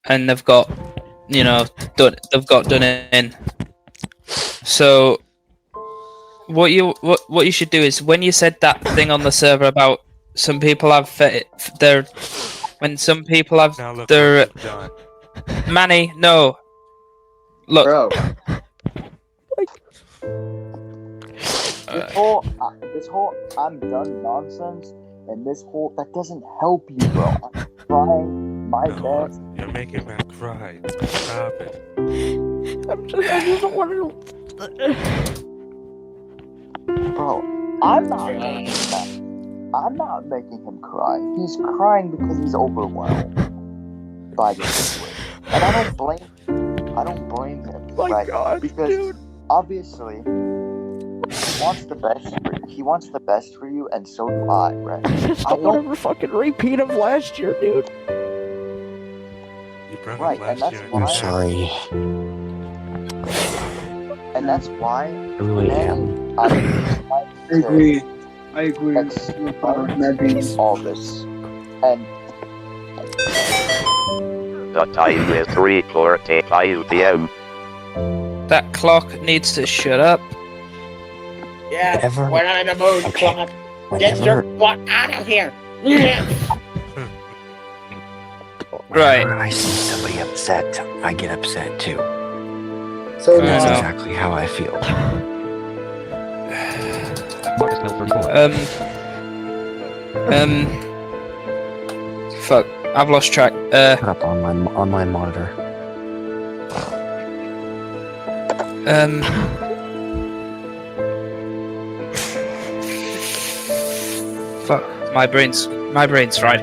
and they've got, done in. So what you should do is, when you said that thing on the server about some people have their Manny, no, look, Bro. This whole I'm done nonsense, and this whole that doesn't help you, bro. I'm trying my best. You're making me cry. Stop it. I just want to. Bro, I'm not making him cry. He's crying because he's overwhelmed by this situation. And I don't blame him. My right? God, because dude. obviously he wants the best for you. He wants the best for you, and so do I, right? I just don't want to fucking repeat of last year, dude. You brought Right, up and last that's year. why- I'm sorry. And that's why I really am. I agree. I agree. explain all this. And The time is 3:45 p.m. that clock needs to shut up. Yeah, Whenever- we're not in the mood, okay. clock. Get your Whenever, butt out of here. Yeah. Right. whenever I see somebody upset, I get upset too. So I That's know. exactly how I feel. Fuck, I've lost track. Put up on my monitor. Fuck, my brain's fried.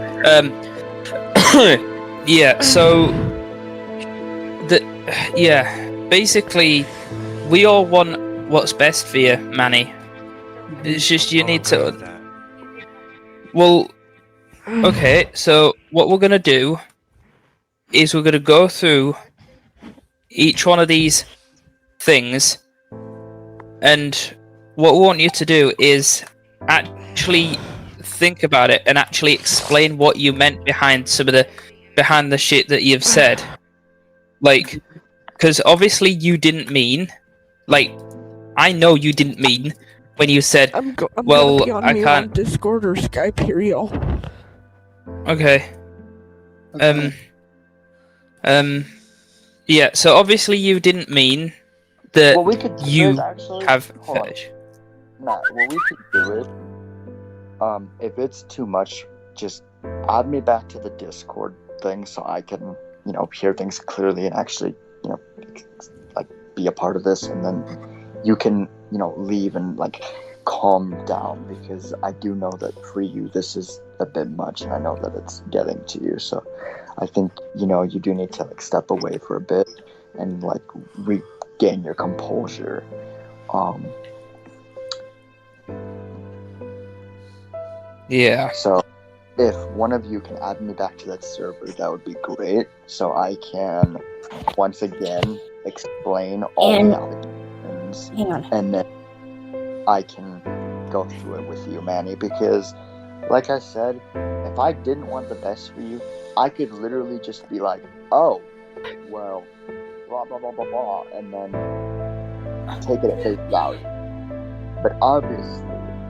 Yeah, so basically we all want what's best for you, Manny. It's just you need to. Well, okay, so what we're gonna do is we're gonna go through each one of these things, and what we want you to do is actually think about it and actually explain what you meant behind the shit that you've said. Like, because obviously you didn't mean, like, I know you didn't mean when you said, I'm well, gonna be on I mute can't. on Discord or Skype here, y'all. Okay. Yeah, so obviously you didn't mean that what we could do you is actually have hold on. fetish. Matt, what we could do is, if it's too much, just add me back to the Discord thing so I can, hear things clearly and actually, like, be a part of this, and then you can, leave and, like, calm down, because I do know that for you this is a bit much, and I know that it's getting to you, so I think, you do need to, like, step away for a bit and, like, regain your composure. Yeah. So if one of you can add me back to that server, that would be great, so I can once again explain all the allegations, Hang on. and then I can go through it with you, Manny, because like I said, if I didn't want the best for you, I could literally just be like, oh, well, blah blah blah blah blah, and then take it at face value. But obviously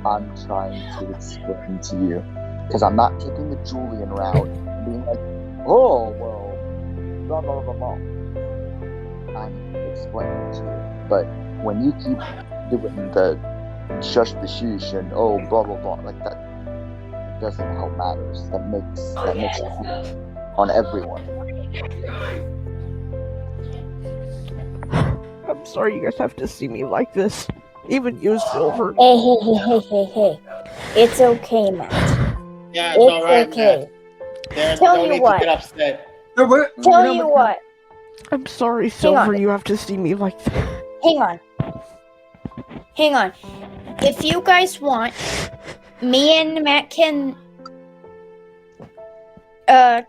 I'm trying to explain to you, because I'm not taking the Julian route, being like, oh, well, blah, blah, blah, blah. I'm explaining to you. But when you keep doing the shush the sheesh and oh, blah, blah, blah, like that doesn't help matters. That makes it on everyone. I'm sorry you guys have to see me like this. Even you, Silver. Hey. It's okay, Matt. Yeah, It's it's alright, okay. man. There's Tell no you need what. to get upset. Tell you what. I'm sorry, on. Silver, you have to see me like this. Hang on. If you guys want, me and Matt can go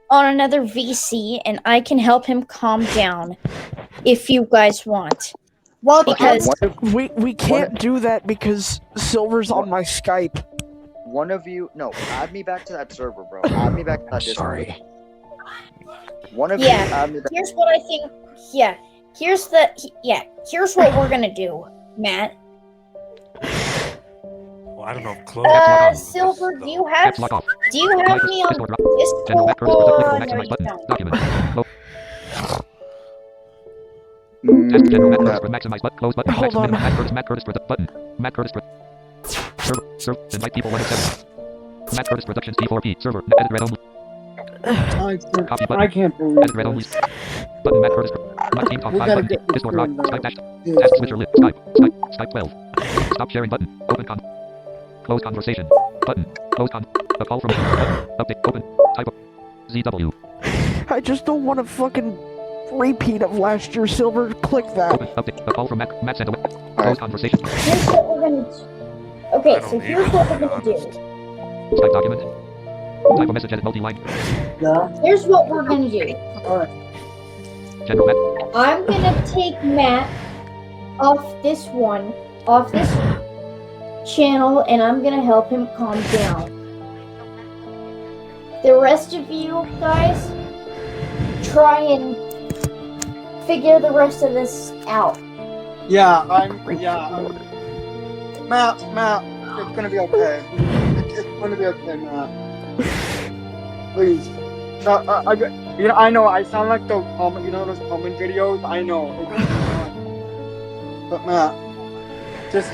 on another VC, and I can help him calm down if you guys want. Well, Because We can't do that because Silver's on my Skype. One of you, no, add me back to that server, bro. Add me back to that I'm Discord. sorry. One of Yeah. you add me back. Here's what I think. Yeah. Here's what we're gonna do, Matt. Well, I don't know. Chloe. Silver, do you have me on Discord? No. Hold on. Invite people 107. Matt Curtis Productions D4P server edit red only. I can't believe Edit red only. this. Button Matt Curtis. My team talk We 5 gotta button. get this Discord rock. one now. Skype dash. Yeah. Task switcher lit. Skype 12. Stop sharing button. Open con. Close conversation. Button. Close con. A call from button. Update. Open. Type of ZW. I just don't want a fucking repeat of last year, Silver. Click that. Open. Update. A call from Matt sent away. Close conversation. Here's what we're gonna do. Okay, so here's what we're gonna do. Skype document. Type of message edit multi-line. Yeah. Here's what we're gonna do. Alright. General Matt. I'm gonna take Matt off this channel, and I'm gonna help him calm down. The rest of you guys, try and figure the rest of this out. Matt, it's gonna be okay. It's gonna be okay, Matt. Please. I know I sound like those comment, those comment videos. I know. But Matt, just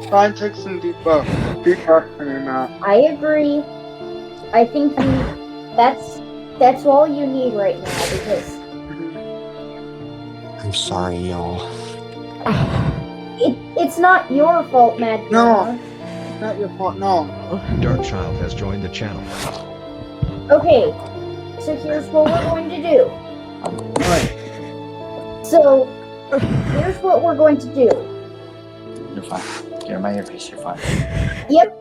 try and take some deep breaths. Be careful, Matt. I agree. I think that's all you need right now, because I'm sorry, y'all. it's not your fault, Mad No. It's not your fault, no. Darkchild has joined the channel. Okay, so here's what we're going to do. Alright. So, here's what we're going to do. You're fine. Get in my earpiece, you're fine. Yep.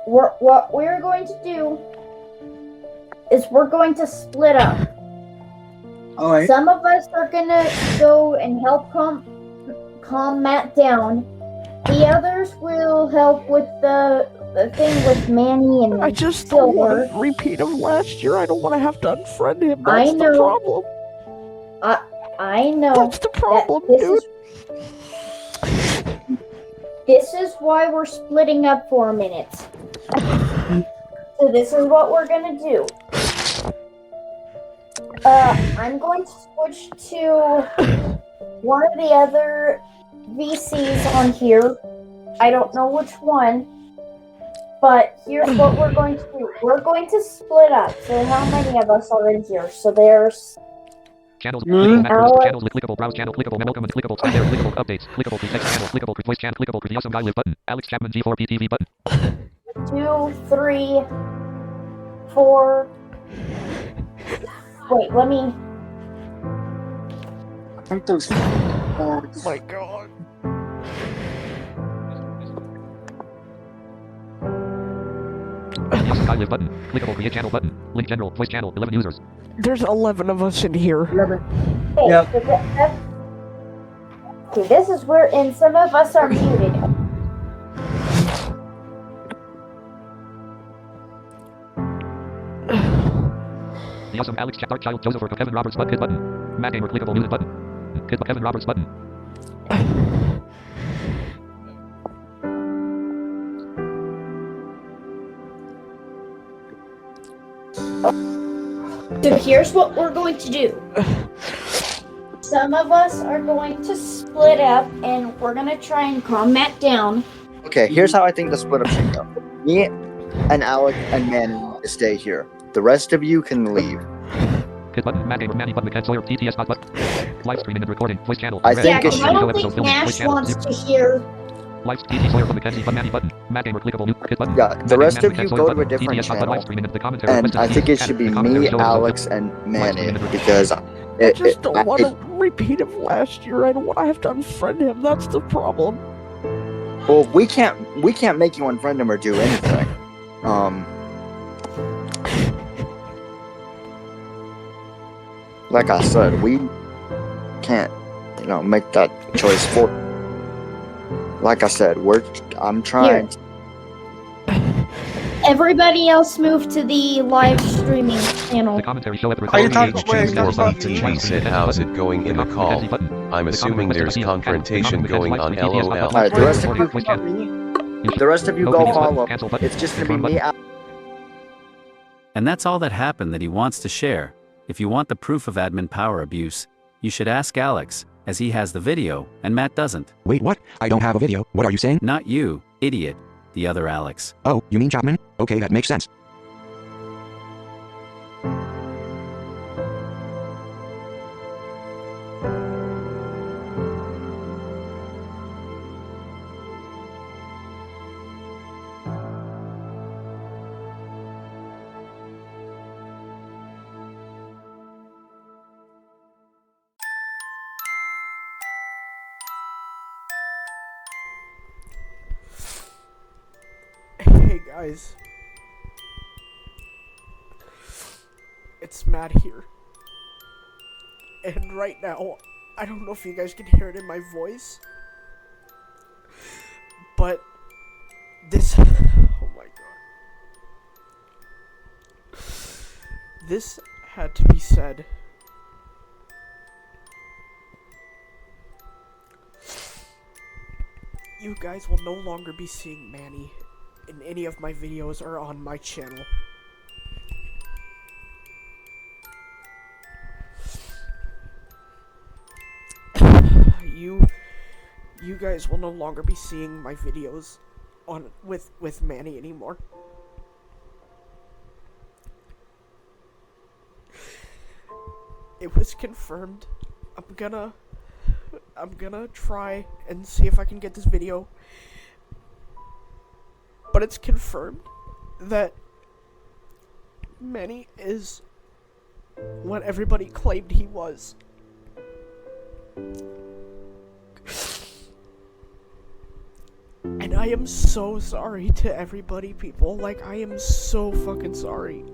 What we're going to do is we're going to split up. Alright. Some of us are gonna go and help calm Matt down. The others will help with the thing with Manny and I just don't Silver. want a repeat of last year. I don't want to have to unfriend him. I That's the know. problem. I know. That's the problem, that dude. This is why we're splitting up for a minute. So this is what we're gonna do. I'm going to switch to one of the other VCs on here. I don't know which one, but here's what we're going to do. We're going to split up. So how many of us are in here? So there's Channels, clickable macros, channels, clickable browse channel, clickable welcome, clickable type there, clickable updates, clickable pretext channel, clickable voice channel, clickable the awesome guy live button, Alex Chapman G4P TV button. 2, 3, 4. Wait, let me. I think those. Oh my god. The awesome guy live button, clickable create channel button, link general, voice channel, 11 users. There's 11 of us in here. Okay, Yep. so okay, this is where, and some of us are muted. The awesome Alex Dark Child Joseph or Kevin Roberts button, hit button, Matt Gamer clickable muted button, hit Kevin Roberts button. So here's what we're going to do. Some of us are going to split up, and we're gonna try and calm Matt down. Okay, here's how I think the split up should go. Me and Alec and Manny stay here. The rest of you can leave. Hit button, Matt Gamer, Manny button, McKen Sawyer, TTS dot button. Live streaming and recording, voice channel. I red, think it Yeah, should- I video don't episode think filming, voice Nash channel, wants to hear. Live TT Sawyer from Mackenzie but Manny button, Matt Gamer clickable new, hit button. Yeah, the rest of Matt you Sawyer go to a button, different TTS dot button, live channel. streaming and the commentary. And requested I think it TTS should be the commentary me, shows Alex, and Manny because I just don't want a repeat of last year. I don't want to have to unfriend him. That's the problem. well, we can't make you unfriend him or do anything. Like I said, we can't, make that choice for. Like I said, I'm trying. Everybody else move to the live streaming channel. channel. The commentary show at the Are you recording talking- wait, are you talking about me? HG said, how's it going in the call? I'm assuming there's confrontation going on, LOL. Alright, the rest of you, the rest of you go follow. It's just gonna be me. And that's all that happened that he wants to share. If you want the proof of admin power abuse, you should ask Alex, as he has the video, and Matt doesn't. Wait, what? I don't have a video. What are you saying? Not you, idiot. The other Alex. Oh, you mean Chapman? Okay, that makes sense. Hey guys, it's Matt here, and right now, I don't know if you guys can hear it in my voice, but this, oh my god, this had to be said. You guys will no longer be seeing Manny in any of my videos or on my channel. You guys will no longer be seeing my videos on with Manny anymore. It was confirmed. I'm gonna try and see if I can get this video. But it's confirmed that Manny is what everybody claimed he was. And I am so sorry to everybody, people. Like, I am so fucking sorry.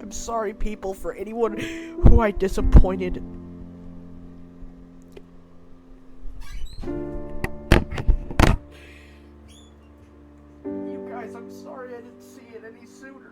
I'm sorry, people, for anyone who I disappointed. You guys, I'm sorry I didn't see it any sooner.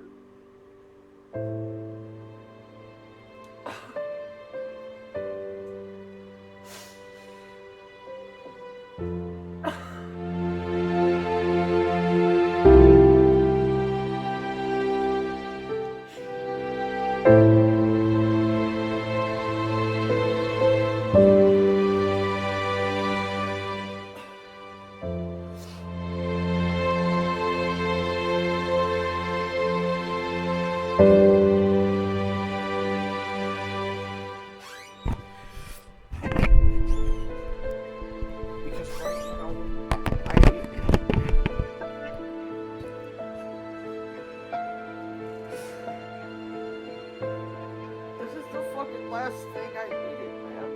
Last thing I needed, man.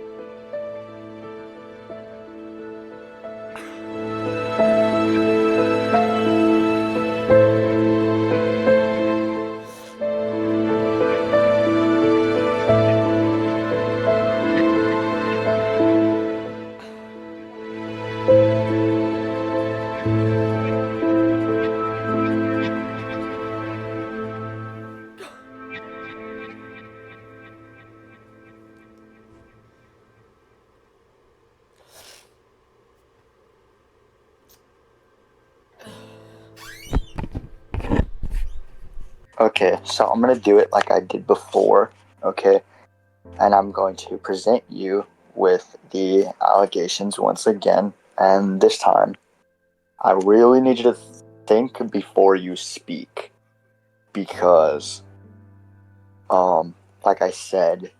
Okay, so I'm gonna do it like I did before, okay? And I'm going to present you with the allegations once again, and this time, I really need you to think before you speak, because, like I said,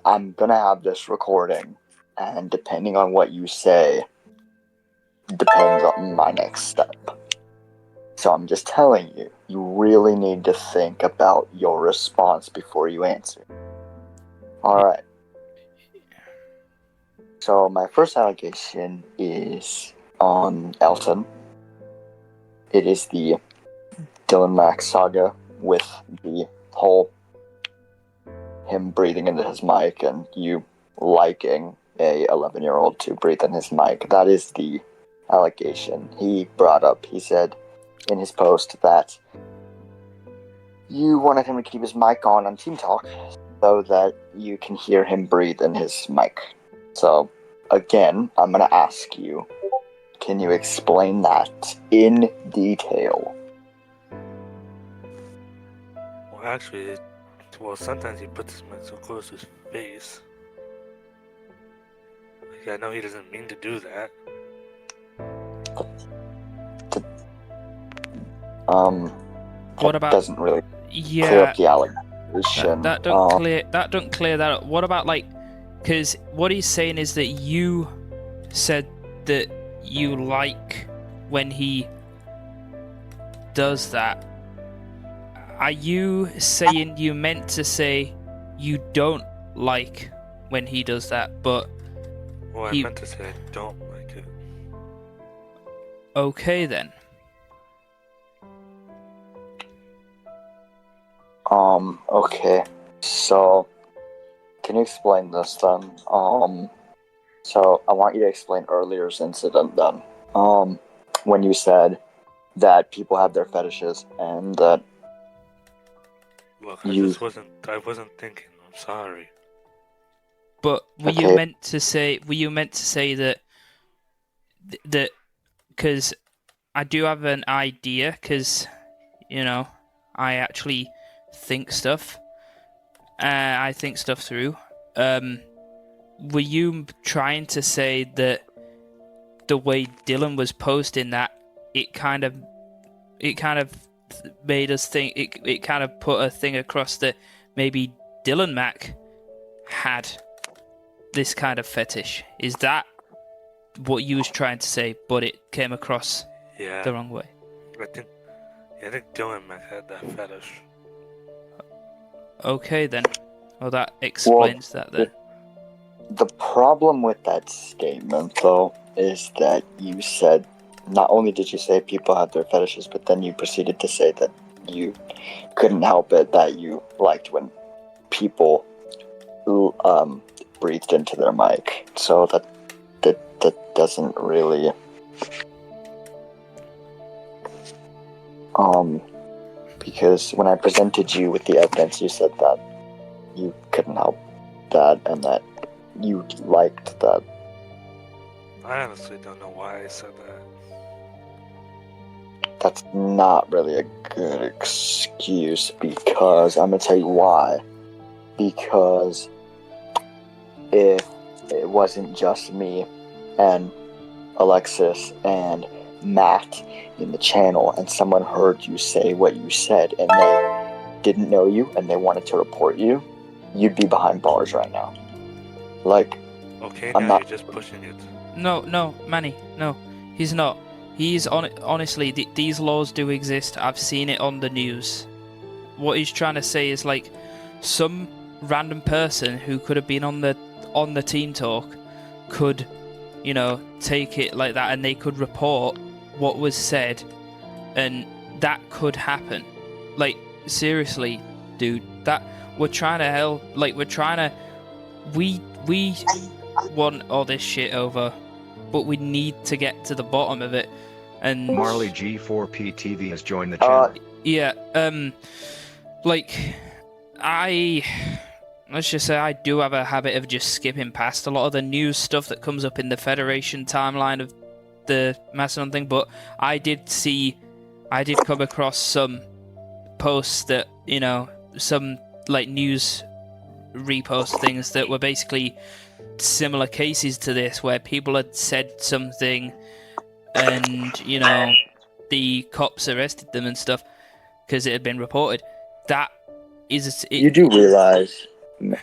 I'm gonna have this recording, and depending on what you say, depends on my next step. So I'm just telling you, you really need to think about your response before you answer. Alright. So my first allegation is on Elton. It is the Dylan Max saga with the whole him breathing into his mic and you liking a 11-year-old to breathe in his mic. That is the allegation. He brought up, he said in his post that you wanted him to keep his mic on Team Talk so that you can hear him breathe in his mic. So, again, I'm going to ask you, can you explain that in detail? Well, actually, sometimes he puts his mic so close to his face. Like, I know he doesn't mean to do that. What about? Doesn't really Yeah. clear up the allegation. That don't clear that up. What about because what he's saying is that you said that you like when he does that. Are you saying you meant to say you don't like when he does that, but Well, I meant to say I don't like it. Okay then. Okay. So, can you explain this then? So I want you to explain earlier's incident then. When you said that people have their fetishes and that Look, I wasn't thinking. I'm sorry. But were you meant to say that because I do have an idea, because I actually think stuff. I think stuff through. Were you trying to say that the way Dylan was posting that it kind of made us think it kind of put a thing across that maybe Dylan Mac had this kind of fetish? Is that what you was trying to say, but it came across the wrong way? I think Dylan Mac had that fetish. Okay then. Well, that explains that then. The problem with that statement, though, is that you said, not only did you say people have their fetishes, but then you proceeded to say that you couldn't help it, that you liked when people breathed into their mic. So that doesn't really because when I presented you with the evidence, you said that you couldn't help that and that you liked that. I honestly don't know why I said that. That's not really a good excuse, because I'm gonna tell you why. Because if it wasn't just me and Alexis and Matt in the channel and someone heard you say what you said and they didn't know you and they wanted to report you, you'd be behind bars right now. Okay, now you're just pushing it. No, Manny, no, he's not. Honestly, these laws do exist. I've seen it on the news. What he's trying to say is some random person who could have been on the Team Talk could, take it like that, and they could report what was said, and that could happen. Seriously, dude, that we're trying to help. We want all this shit over, but we need to get to the bottom of it. And Marley G4PTV has joined the channel. Let's just say I do have a habit of just skipping past a lot of the news stuff that comes up in the Federation timeline of the Macedon thing, but I did come across some posts that, some news repost things that were basically similar cases to this, where people had said something and, the cops arrested them and stuff because it had been reported. That is... You do realize,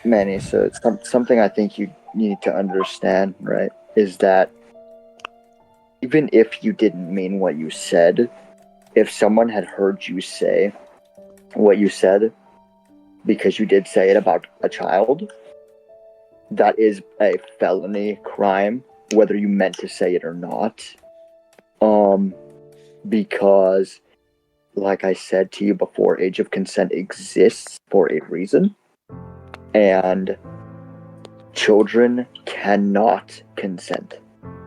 Manny, so it's something I think you need to understand, right, is that even if you didn't mean what you said, if someone had heard you say what you said, because you did say it about a child, that is a felony crime, whether you meant to say it or not. Because, like I said to you before, age of consent exists for a reason, and children cannot consent.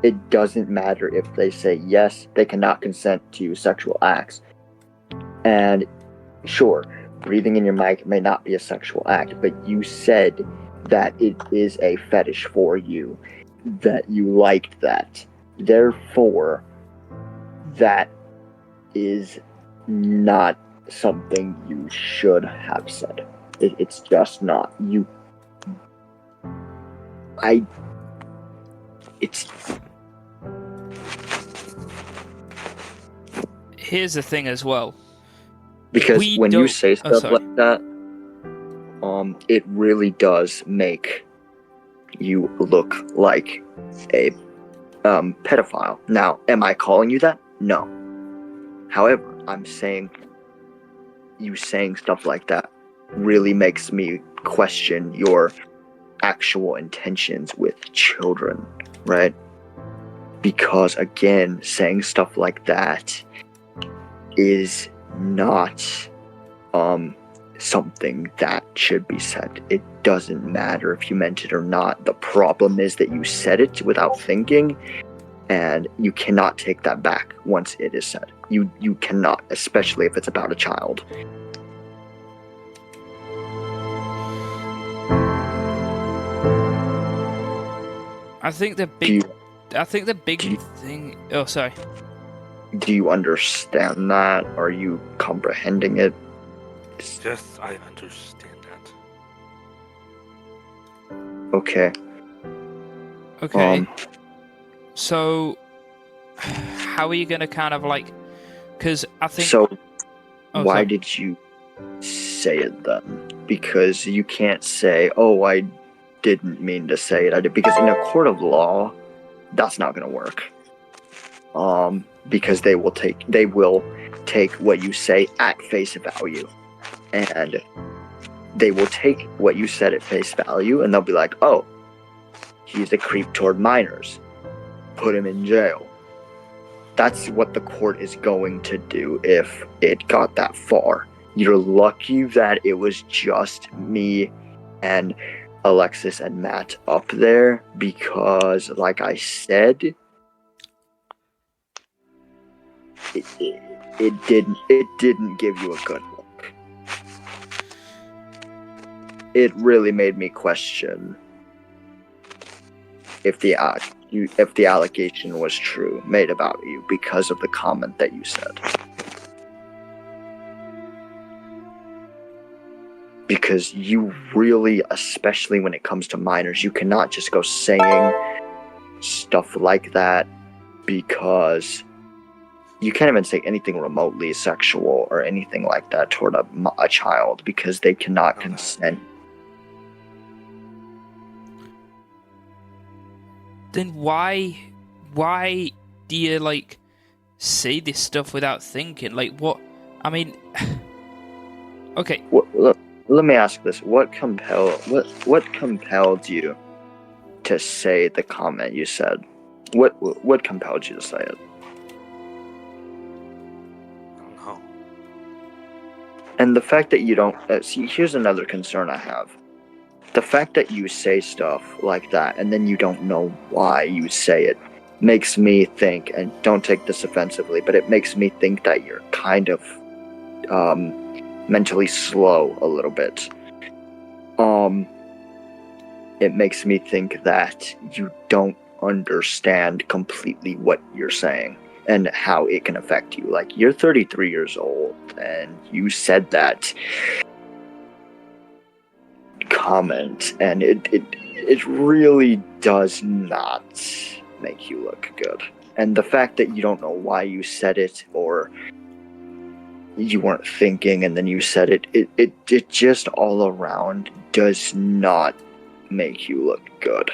it doesn't matter if they say yes, they cannot consent to sexual acts. And sure, breathing in your mic may not be a sexual act, but you said that it is a fetish for you, that you liked that. Therefore, that is not something you should have said. It's just not. Here's the thing as well. Because when you say stuff sorry. like that, it really does make you look like a pedophile. Now, am I calling you that? No. However, I'm saying you saying stuff like that really makes me question your actual intentions with children, right? Because again, saying stuff like that is not something that should be said. It doesn't matter if you meant it or not. The problem is that you said it without thinking, and you cannot take that back once it is said. You cannot, especially if it's about a child. I think the big thing. Oh, sorry. Do you understand that? Are you comprehending it? Yes, I understand that. Okay. Okay. So, how are you going to kind of like? Because I think. So, Oh, why sorry. did you say it then? Because you can't say, "Oh, I didn't mean to say it. I did," because in a court of law, that's not going to work. Because they will take what you say at face value, and they will take what you said at face value, and they'll be like, "Oh, he's a creep toward minors. Put him in jail." That's what the court is going to do if it got that far. You're lucky that it was just me and Alexis and Matt up there, because, like I said, it didn't give you a good look. It really made me question if the allegation was true made about you because of the comment that you said. Because you really, especially when it comes to minors, you cannot just go saying stuff like that, because you can't even say anything remotely sexual or anything like that toward a child, because they cannot consent. Then why do you like say this stuff without thinking? Like what? I mean, okay. Let me ask this: what compelled you to say the comment you said? What compelled you to say it? No. And the fact that you don't see, here's another concern I have. The fact that you say stuff like that and then you don't know why you say it makes me think, and don't take this offensively, but it makes me think that you're kind of mentally slow a little bit. It makes me think that you don't understand completely what you're saying and how it can affect you. Like, you're 33 years old and you said that comment, and it really does not make you look good. And the fact that you don't know why you said it, or you weren't thinking and then you said it just all around does not make you look good.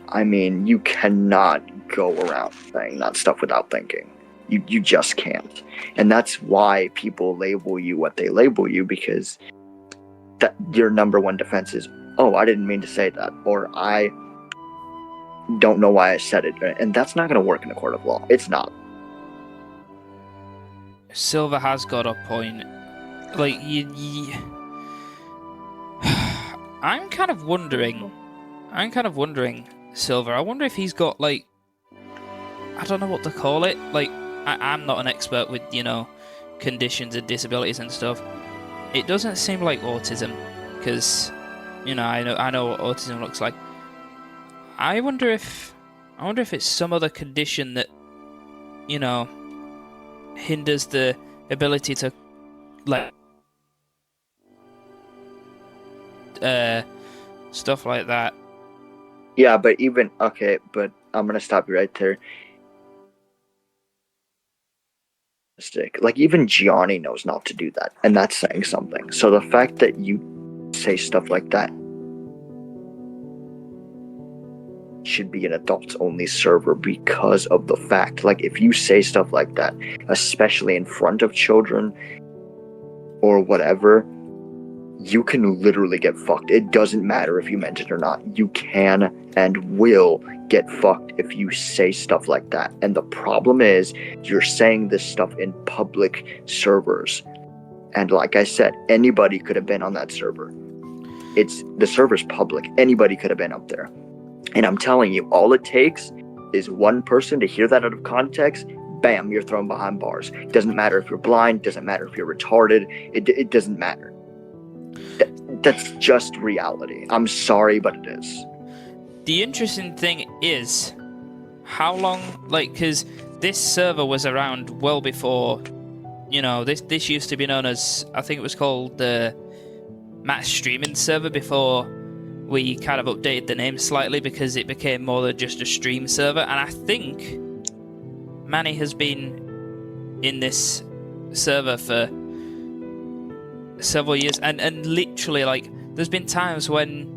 I mean, you cannot go around saying that stuff without thinking. You just can't. And that's why people label you what they label you, because that your number one defense is, "Oh, I didn't mean to say that," or "I don't know why I said it." And that's not going to work in a court of law. It's not. Silver has got a point. Like, I'm kind of wondering, server. I wonder if he's got like, I don't know what to call it. Like, I'm not an expert with conditions and disabilities and stuff. It doesn't seem like autism, because I know what autism looks like. I wonder if it's some other condition that hinders the ability to like stuff like that. Yeah, but but I'm gonna stop you right there. Like, even Gianni knows not to do that, and that's saying something. So the fact that you say stuff like that should be an adults only server because of the fact, like, if you say stuff like that, especially in front of children or whatever, you can literally get fucked. It doesn't matter if you meant it or not. You can and will get fucked if you say stuff like that. And the problem is, you're saying this stuff in public servers. And like I said, anybody could have been on that server. The server's public. Anybody could have been up there. And I'm telling you, all it takes is one person to hear that out of context. Bam, you're thrown behind bars. It doesn't matter if you're blind. Doesn't matter if you're retarded. It doesn't matter. That's just reality. I'm sorry, but it is. The interesting thing is how long, because this server was around well before, this used to be known as, I think it was called the Matt Streaming server before we kind of updated the name slightly because it became more than just a stream server. And I think Manny has been in this server for several years, and literally, there's been times when,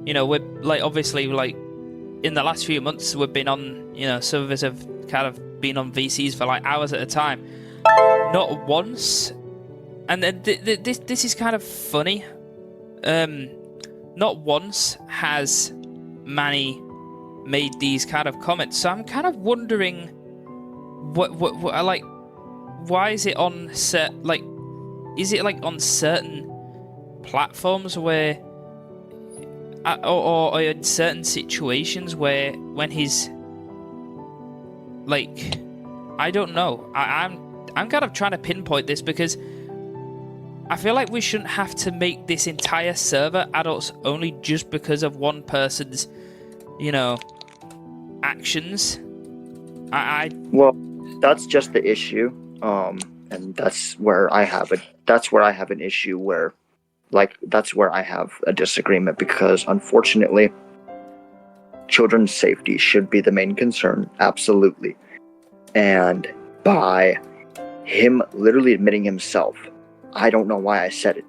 we're, obviously, in the last few months, we've been on, servers have kind of been on VCs for, hours at a time. Not once, and then this is kind of funny, not once has Manny made these kind of comments, so I'm kind of wondering, why is it on set, is it on certain platforms where, or in certain situations where when he's I don't know. I'm kind of trying to pinpoint this because I feel like we shouldn't have to make this entire server adults only just because of one person's, actions. Well, that's just the issue. And that's where I have an issue where, that's where I have a disagreement, because unfortunately, children's safety should be the main concern, absolutely. And by him literally admitting himself, I don't know why I said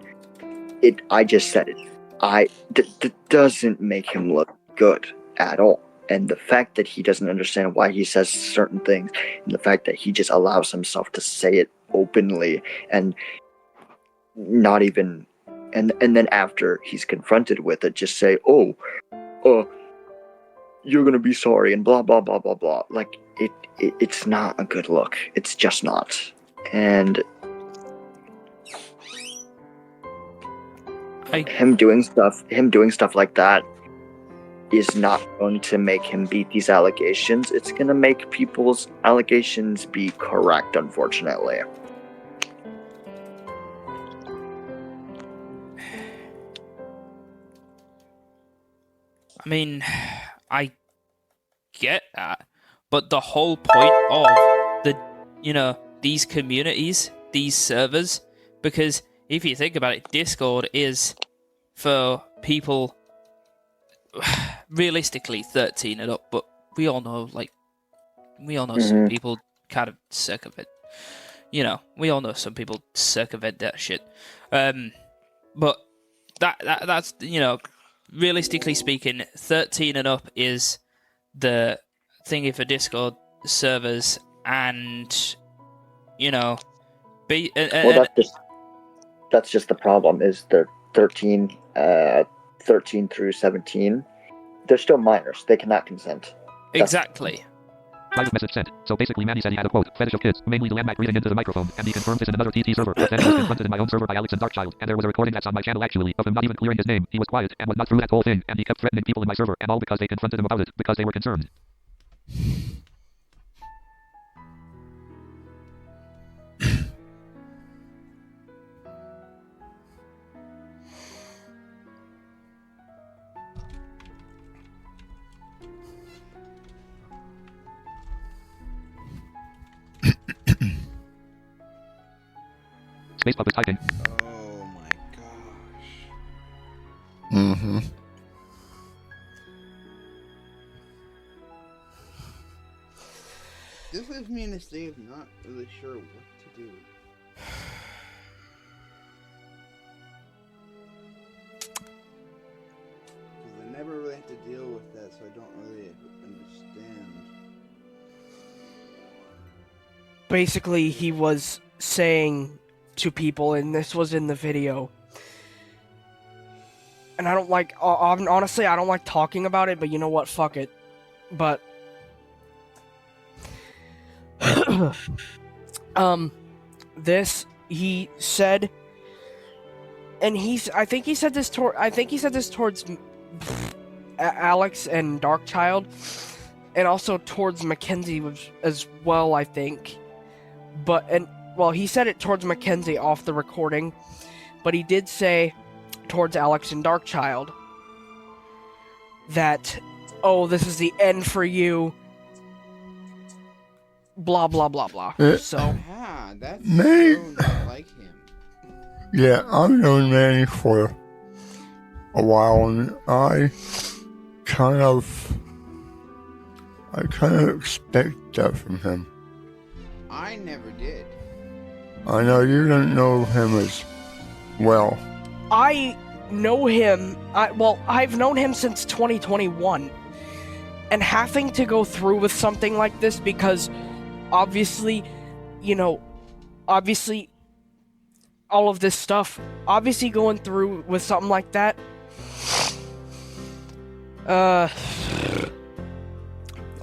it. I just said it. That doesn't make him look good at all. And the fact that he doesn't understand why he says certain things, and the fact that he just allows himself to say it openly and not even, and then after he's confronted with it, just say, you're gonna be sorry and blah blah blah blah blah. It's not a good look. It's just not. And him doing stuff like that is not going to make him beat these allegations. It's going to make people's allegations be correct, unfortunately. I mean, I get that, but the whole point of these communities, these servers, because if you think about it, Discord is for people realistically 13 and up, but we all know some people kind of circumvent, we all know some people circumvent that shit, but that's realistically speaking, 13 and up is the thingy for Discord servers, and that's just the problem, is the 13 through 17, they're still minors. They cannot consent. Exactly. Private message sent. So basically Manny said he had a quote, fetish of kids, mainly the landmark breathing into the microphone, and he confirmed this in another TT server. But then he was confronted in my own server by Alex and Darkchild, and there was a recording that's on my channel actually, of him not even clearing his name. He was quiet, and was not through that whole thing, and he kept threatening people in my server, and all because they confronted him about it, because they were concerned. Space Puppet typing. Oh my gosh. Mm-hmm. This leaves me in a state of not really sure what to do. Because I never really have to deal with that, so I don't really understand. Basically, he was saying to people, and this was in the video, and I don't like, honestly, I don't like talking about it, but you know what, fuck it. But this, he said, and I think he said this towards Alex and Darkchild, and also towards Mackenzie as well, I think. Well, he said it towards Mackenzie off the recording, but he did say towards Alex and Darkchild that, oh, this is the end for you, blah, blah, blah, blah. So, Ah, that's Manny. so not like him. Yeah, I've known Manny for a while, and I kind of expect that from him. I never did. I know you don't know him as well. I know him, I've known him since 2021, and having to go through with something like this because obviously, all of this stuff, obviously going through with something like that,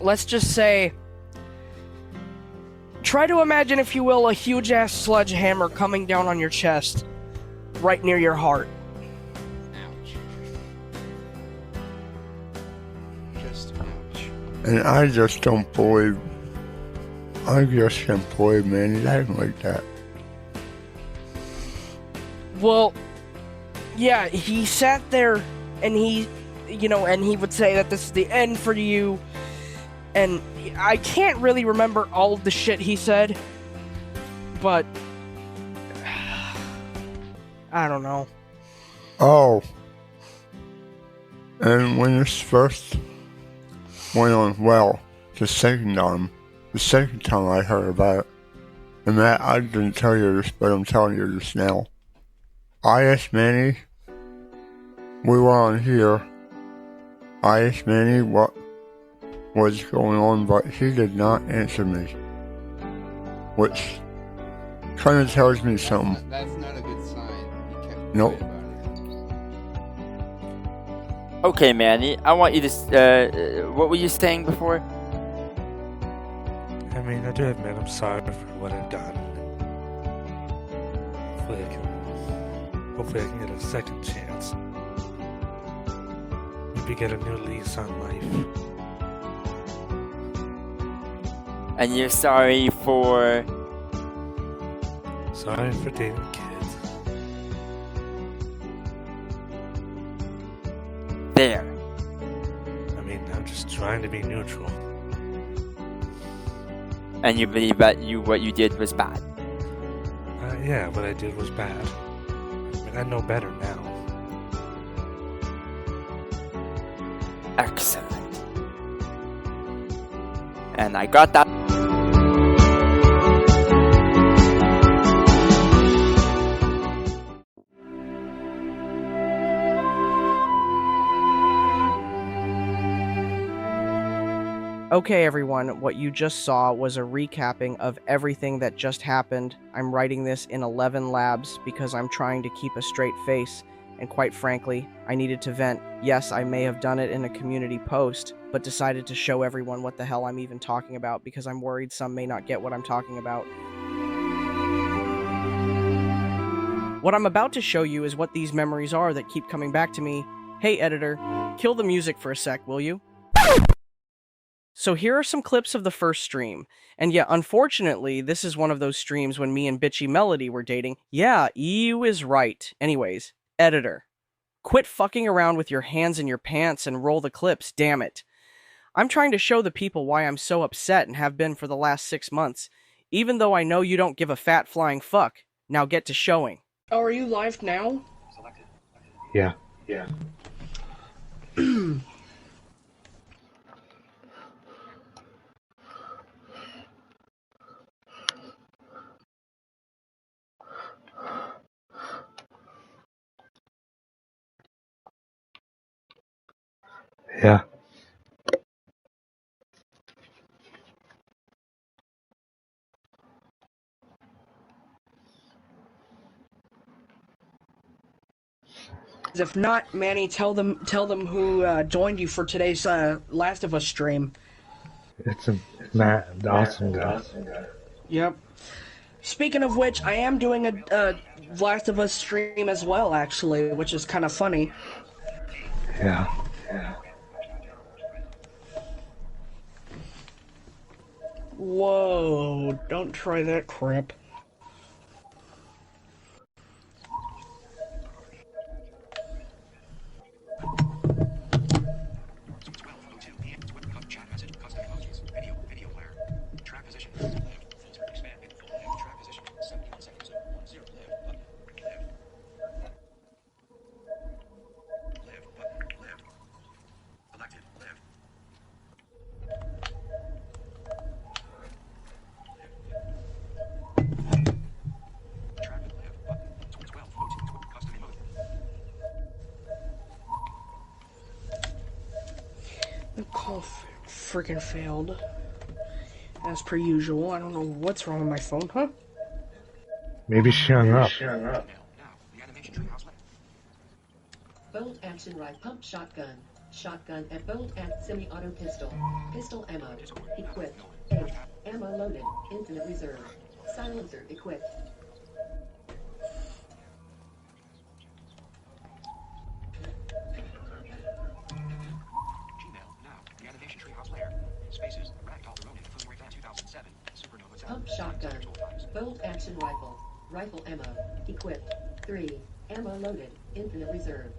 let's just say, try to imagine, if you will, a huge-ass sledgehammer coming down on your chest, right near your heart. Ouch. Just ouch. And I just can't believe Manny's acting like that. Well, yeah, he sat there and he would say that this is the end for you, and I can't really remember all of the shit he said, but I don't know. Oh. And when this first went on, well, the second time I heard about it, and Matt, I didn't tell you this, but I'm telling you this now. I asked Manny, we were on here, I asked Manny what was going on, but he did not answer me. Which kind of tells me something. That's not a good sign. He kept Nope. quiet about it. Okay, Manny, I want you to, what were you saying before? I mean, I do admit I'm sorry for what I've done. Hopefully I can get a second chance. Maybe get a new lease on life. And you're sorry for... Sorry for dating kids. There. I mean, I'm just trying to be neutral. And you believe that what you did was bad? Yeah, what I did was bad. I mean, I know better now. Excellent. And I got that. Okay, everyone, what you just saw was a recapping of everything that just happened. I'm writing this in 11 labs because I'm trying to keep a straight face, and quite frankly, I needed to vent. Yes, I may have done it in a community post, but decided to show everyone what the hell I'm even talking about because I'm worried some may not get what I'm talking about. What I'm about to show you is what these memories are that keep coming back to me. Hey editor, kill the music for a sec, will you? So here are some clips of the first stream. And yeah, unfortunately, this is one of those streams when me and Bitchy Melody were dating. Yeah, you is right. Anyways, editor, quit fucking around with your hands in your pants and roll the clips, damn it. I'm trying to show the people why I'm so upset and have been for the last 6 months, even though I know you don't give a fat flying fuck. Now get to showing. Oh, are you live now? Yeah. Yeah. If not, Manny, tell them who joined you for today's Last of Us stream. It's a Matt, the awesome guy. Yep. Speaking of which, I am doing a Last of Us stream as well, actually, which is kind of funny. Yeah. Whoa, don't try that crap. The call freaking failed. As per usual. I don't know what's wrong with my phone, huh? Maybe she hung up. Bolt action rifle, pump shotgun, shotgun and bolt at semi-auto pistol, pistol ammo, equipped, 8, ammo loaded, infinite reserve, silencer equipped. Pump shotgun, bolt action rifle, rifle ammo, equipped, 3, ammo loaded, infinite reserve.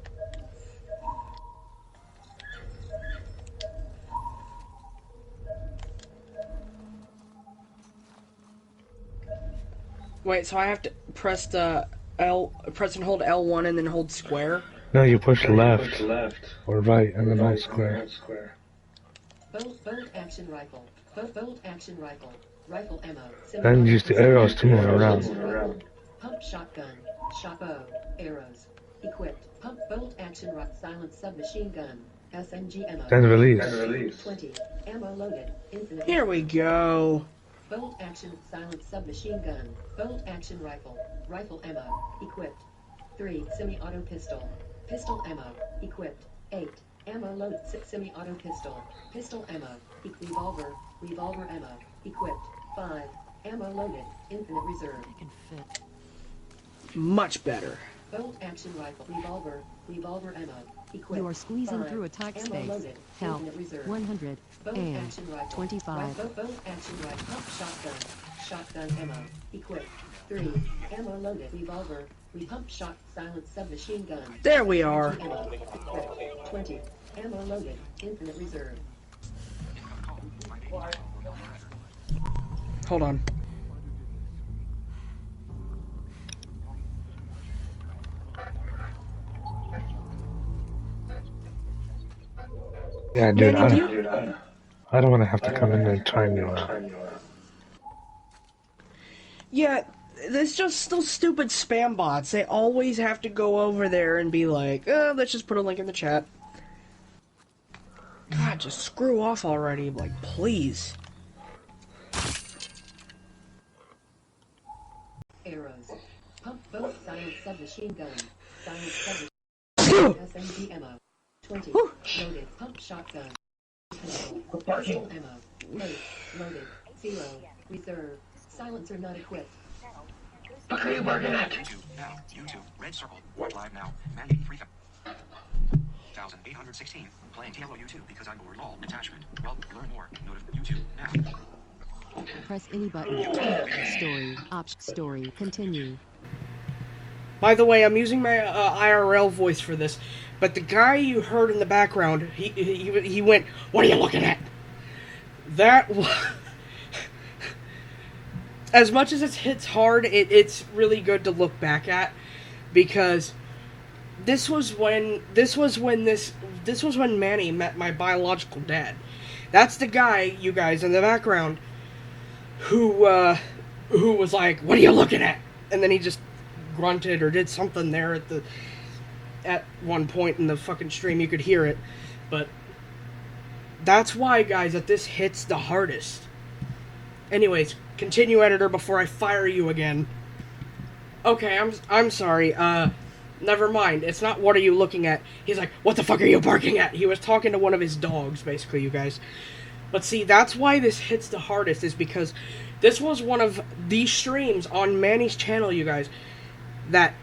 Wait, so I have to press the press and hold L1 and then hold square? No, you push left or right and then hold square. Bolt action rifle, bolt action rifle, rifle ammo. Then use the arrows to move around. Pump shotgun, shot bow, arrows, equipped. Pump bolt action silent submachine gun, SMG ammo. Then release. 20, ammo loaded, infinite. Here we go. Bolt action silent submachine gun, bolt action rifle, rifle ammo, equipped. 3, semi-auto pistol, pistol ammo, equipped. 8, ammo loaded, 6 semi-auto pistol, pistol ammo, revolver ammo, equipped. 5, ammo loaded, infinite reserve. Much better. Bolt action rifle, revolver ammo, equipped. You are squeezing 5, through a tight ammo space. loaded, Help. infinite reserve. 100 Bolt and action rifle, 25. Bolt action rifle, pump shotgun ammo, equipped. 3, ammo loaded, revolver, pump shot, silent submachine gun. There we are. Ammo, equipped. 20, ammo loaded, infinite reserve. Hold on. Yeah, dude, Manny, I don't want to have to come in there and time you out. Yeah, there's just still stupid spam bots. They always have to go over there and be like, let's just put a link in the chat. God, just screw off already. Like, please. Arrows. Pump both silent submachine gun. Silent submachine SMG ammo. 20. Loaded pump shotgun. Pistol. Pistol ammo. 8. Loaded. 0. Reserve. Silencer not equipped. Look are you working at? YouTube now. YouTube. Red circle. Watch live now. Mandy 3,816. Playing TLO YouTube because I'm bored. All attachment. Well, learn more. YouTube now. Press any button. Story. Story. Continue. By the way, I'm using my IRL voice for this, but the guy you heard in the background, he went, "What are you looking at?" That as much as it hits hard, it's really good to look back at, because this was when Manny met my biological dad. That's the guy, you guys, in the background, who was like, "What are you looking at?" And then he just grunted or did something there at one point in the fucking stream. You could hear it. But that's why, guys, that this hits the hardest. Anyways, continue, editor, before I fire you again. Okay, I'm sorry. Never mind. It's not "what are you looking at." He's like, "What the fuck are you barking at?" He was talking to one of his dogs, basically, you guys. But see, that's why this hits the hardest, is because this was one of the streams on Manny's channel, you guys, that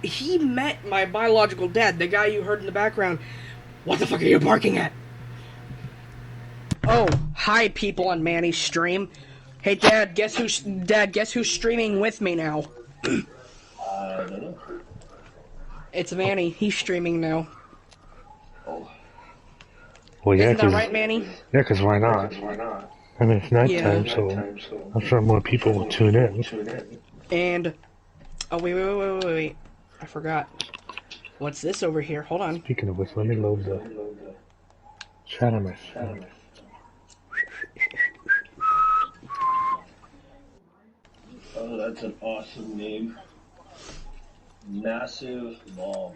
he met my biological dad, the guy you heard in the background. "What the fuck are you barking at?" Oh, hi people on Manny's stream. Hey Dad, guess who's streaming with me now? I don't know. It's Manny. He's streaming now. Oh. Well, yeah, Isn't that right, Manny? Yeah, because why not? I mean, it's nighttime, Yeah. so I'm sure more people will tune in. And oh wait, I forgot. What's this over here? Hold on. Speaking of which, let me load the chat on my phone. Oh, that's an awesome name. Massive bomb.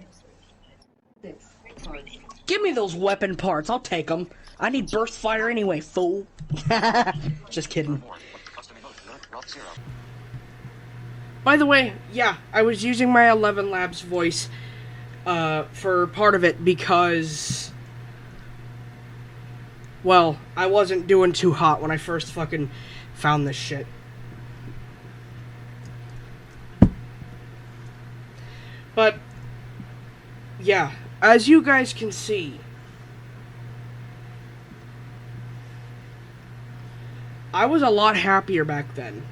6. Parts. Give me those weapon parts. I'll take them. I need burst fire anyway, fool. Just kidding. By the way, yeah, I was using my 11 Labs voice for part of it because, well, I wasn't doing too hot when I first fucking found this shit. But, yeah, as you guys can see, I was a lot happier back then.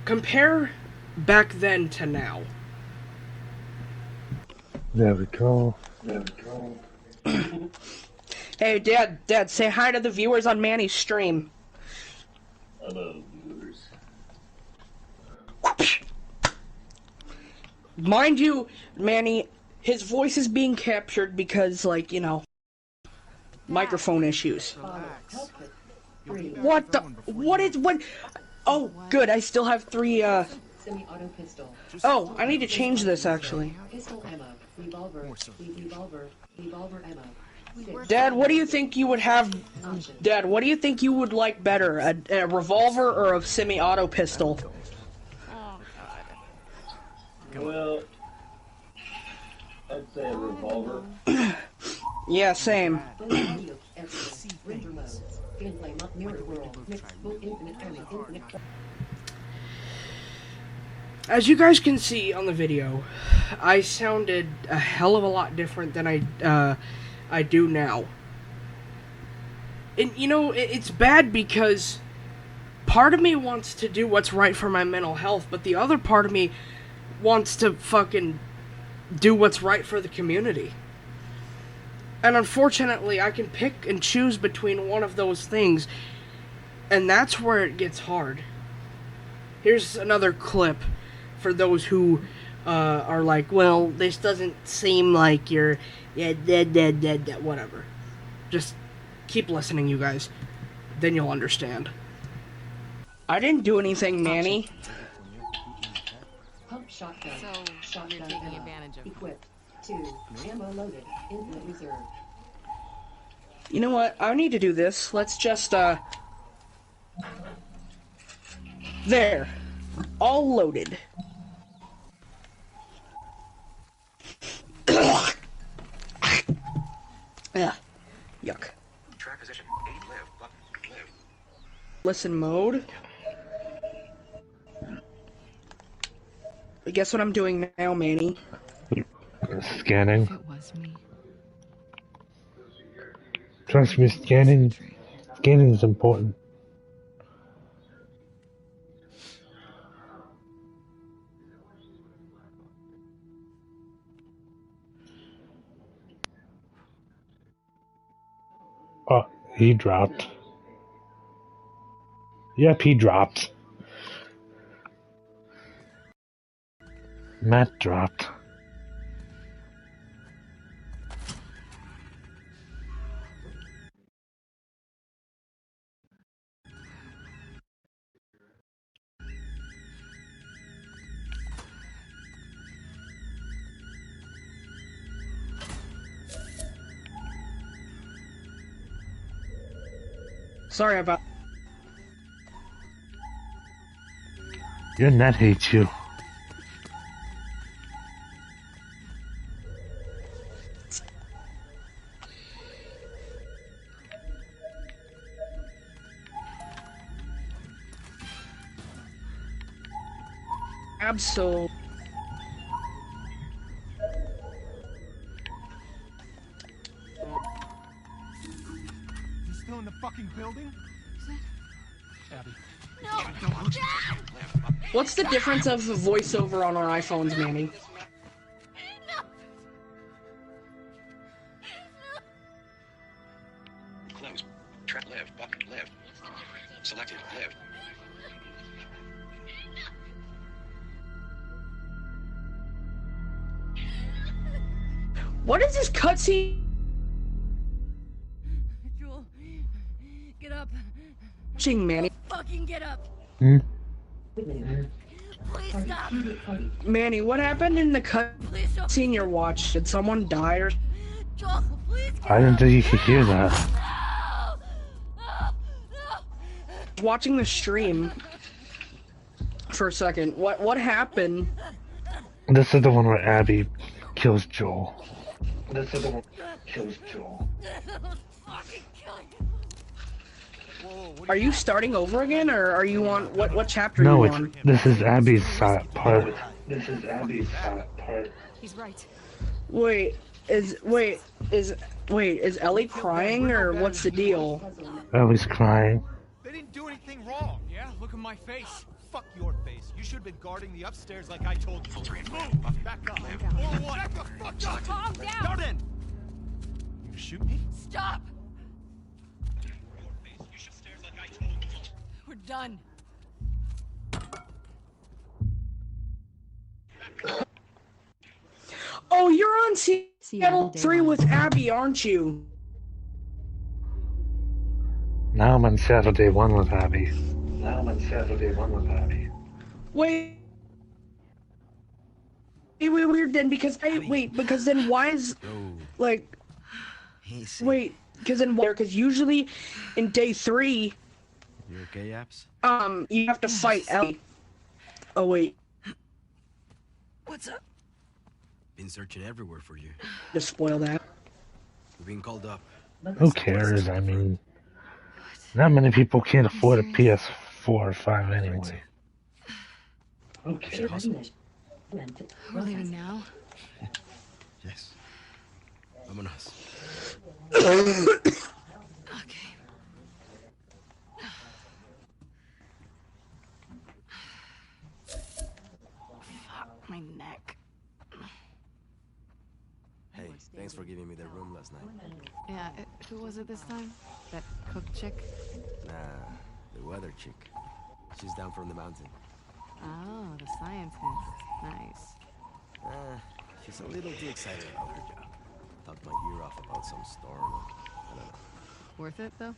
Compare back then to now. There we go. Hey, Dad, say hi to the viewers on Manny's stream. Hello, viewers. Mind you, Manny, his voice is being captured because, like, you know, microphone issues. What the? What? Oh, good, I still have 3, Semi-auto pistol. Oh, I need to change this, actually. Pistol ammo. Revolver ammo. 6. Dad, what do you think you would have? Dad, what do you think you would like better, a revolver or a semi-auto pistol? Well, I'd say a revolver. Yeah, same. As you guys can see on the video, I sounded a hell of a lot different than I do now. And, you know, it's bad because part of me wants to do what's right for my mental health, but the other part of me wants to fucking do what's right for the community. And unfortunately, I can pick and choose between one of those things, and that's where it gets hard. Here's another clip for those who are like, well, this doesn't seem like you're whatever. Just keep listening, you guys. Then you'll understand. I didn't do anything, Manny. Pump shotgun. Shotgun you're taking ammo. advantage of. Equipped. 2. Ammo loaded. Infinite reserve. You know what? I need to do this. Let's just, there. All loaded. Yeah. Yuck. Track position. 8 live. Button. Live. Listen mode. Guess what I'm doing now, Manny? Scanning. If it was me. Trust me, scanning is important. Oh, he dropped. Yep, he dropped. Matt dropped. Sorry about. Your net hates you. Absol. You still in the fucking building? Abby. What's the difference of voiceover on our iPhones, Manny? Close. Track live. Button. Live. Selected. Live. What is this cutscene? Joel, get up. Manny. Fucking get up. Hmm? Please stop. Manny, what happened in the cutscene you watched? Did someone die or? Joel, please. I didn't think you could hear that. Watching the stream for a second. What happened? This is the one where Abby kills Joel. This is the one kills Joel. Are you starting over again, or are you on what chapter No, are you on? this is Abby's part. This is Abby's part. He's right. Wait, is Ellie crying, or what's the deal? Abby's crying. They didn't do anything wrong. Yeah, look at my face. Fuck your face. You should have been guarding the upstairs like I told you. Move! Back up. Or what? Back the fuck up! Calm down! Now then! You gonna shoot me? Stop! We're done. Oh, you're on Seattle 3 with Abby, aren't you? Now I'm on Saturday 1 with Abby. Wait, weird then because because then why is like wait because then because usually in day 3 You okay, Apps? you have to fight Ellie. Oh wait, What's up? Been searching everywhere for you. just spoil that. We've been called up. Who cares? I mean, not many people can't afford a PS4 or 5 anyway. Okay. We're leaving now? Yes. Vámonos. Okay. Fuck, my neck. Hey, thanks for giving me the room last night. Yeah, who was it this time? That cook chick? Nah, the weather chick. She's down from the mountain. Oh, the scientist. Nice. She's a little too excited about her job. Talked my ear off about some storm. I don't know. Worth it, though?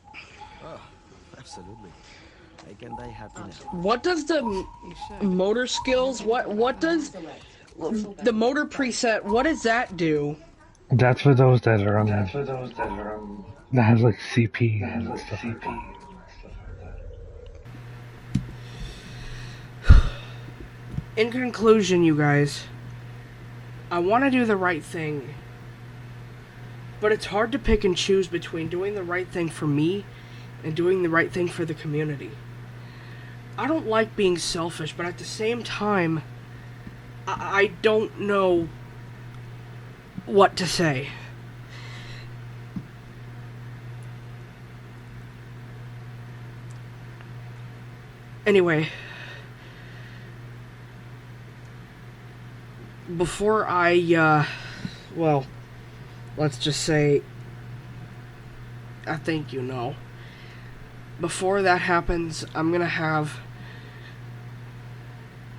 Oh, absolutely. I can die happy now. What does the motor skills? What does the motor preset? What does that do? That's for those that are on. That has like CP and stuff like that. In conclusion, you guys, I want to do the right thing. But it's hard to pick and choose between doing the right thing for me and doing the right thing for the community. I don't like being selfish, but at the same time, I don't know what to say. Anyway, before well, let's just say, I think you know. Before that happens, I'm gonna have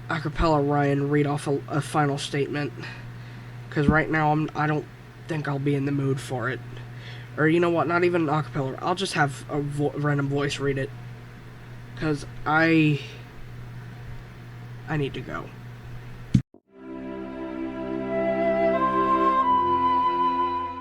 Acapella Ryan read off a final statement, because right now I don't think I'll be in the mood for it. Or you know what, not even acapella, I'll just have a random voice read it, because I need to go.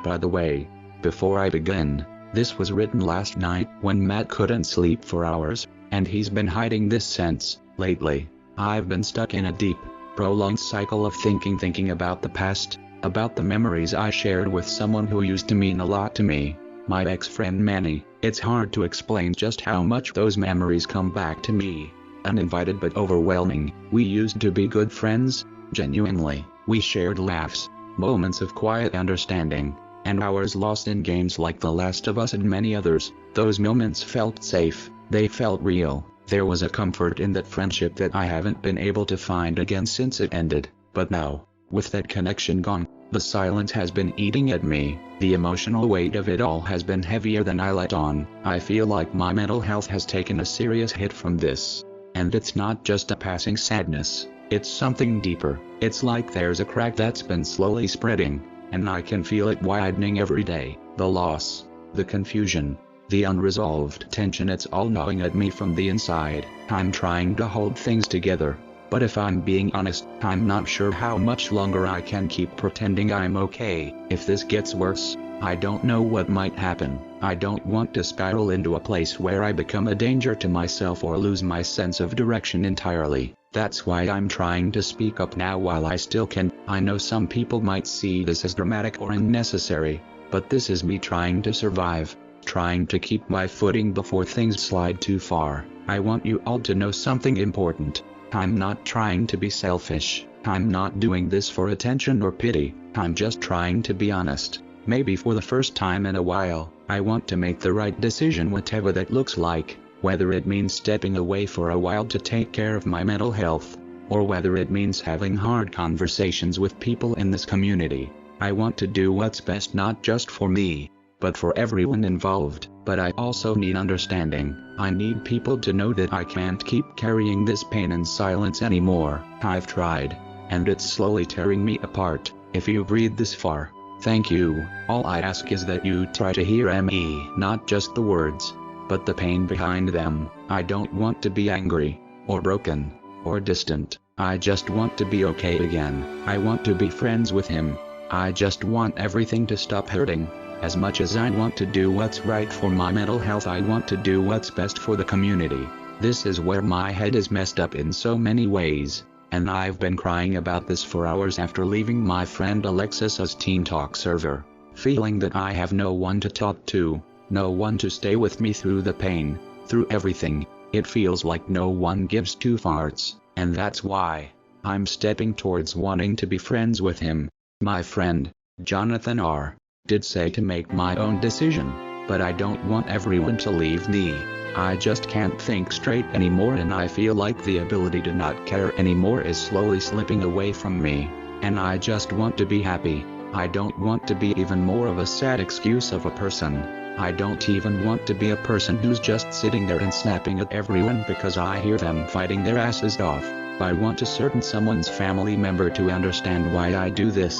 By the way, before I begin, this was written last night when Matt couldn't sleep for hours, and he's been hiding this since. Lately, I've been stuck in a deep, prolonged cycle of thinking about the past, about the memories I shared with someone who used to mean a lot to me, my ex-friend Manny. It's hard to explain just how much those memories come back to me, uninvited but overwhelming. We used to be good friends, genuinely. We shared laughs, moments of quiet understanding, and hours lost in games like The Last of Us and many others. Those moments felt safe, they felt real. There was a comfort in that friendship that I haven't been able to find again since it ended. But now, with that connection gone, the silence has been eating at me. The emotional weight of it all has been heavier than I let on. I feel like my mental health has taken a serious hit from this. And it's not just a passing sadness, it's something deeper. It's like there's a crack that's been slowly spreading, and I can feel it widening every day. The loss, the confusion, the unresolved tension, it's all gnawing at me from the inside. I'm trying to hold things together, but if I'm being honest, I'm not sure how much longer I can keep pretending I'm okay. If this gets worse, I don't know what might happen. I don't want to spiral into a place where I become a danger to myself or lose my sense of direction entirely. That's why I'm trying to speak up now while I still can. I know some people might see this as dramatic or unnecessary, but this is me trying to survive, trying to keep my footing before things slide too far. I want you all to know something important. I'm not trying to be selfish. I'm not doing this for attention or pity. I'm just trying to be honest. Maybe for the first time in a while, I want to make the right decision, whatever that looks like. Whether it means stepping away for a while to take care of my mental health, or whether it means having hard conversations with people in this community. I want to do what's best not just for me, but for everyone involved. But I also need understanding. I need people to know that I can't keep carrying this pain in silence anymore. I've tried, and it's slowly tearing me apart. If you've read this far, thank you. All I ask is that you try to hear me, not just the words, but the pain behind them. I don't want to be angry, or broken, or distant. I just want to be okay again. I want to be friends with him. I just want everything to stop hurting. As much as I want to do what's right for my mental health, I want to do what's best for the community. This is where my head is messed up in so many ways, and I've been crying about this for hours after leaving my friend Alexis's Teen Talk server, feeling that I have no one to talk to. No one to stay with me through the pain, through everything. It feels like no one gives two farts, and that's why I'm stepping towards wanting to be friends with him. My friend, Jonathan R., did say to make my own decision, but I don't want everyone to leave me. I just can't think straight anymore, and I feel like the ability to not care anymore is slowly slipping away from me, and I just want to be happy. I don't want to be even more of a sad excuse of a person. I don't even want to be a person who's just sitting there and snapping at everyone because I hear them fighting their asses off. I want a certain someone's family member to understand why I do this,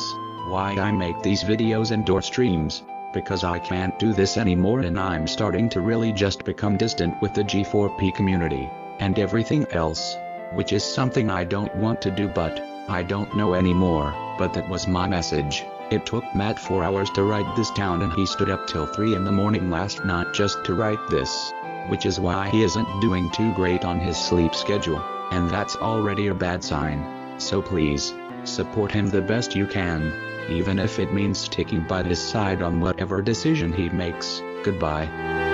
why I make these videos and or streams, because I can't do this anymore, and I'm starting to really just become distant with the G4P community, and everything else, which is something I don't want to do, but I don't know anymore. But that was my message. It took Matt 4 hours to write this down, and he stood up till 3 in the morning last night just to write this, which is why he isn't doing too great on his sleep schedule, and that's already a bad sign. So please, Support him the best you can, even if it means sticking by his side on whatever decision he makes. Goodbye.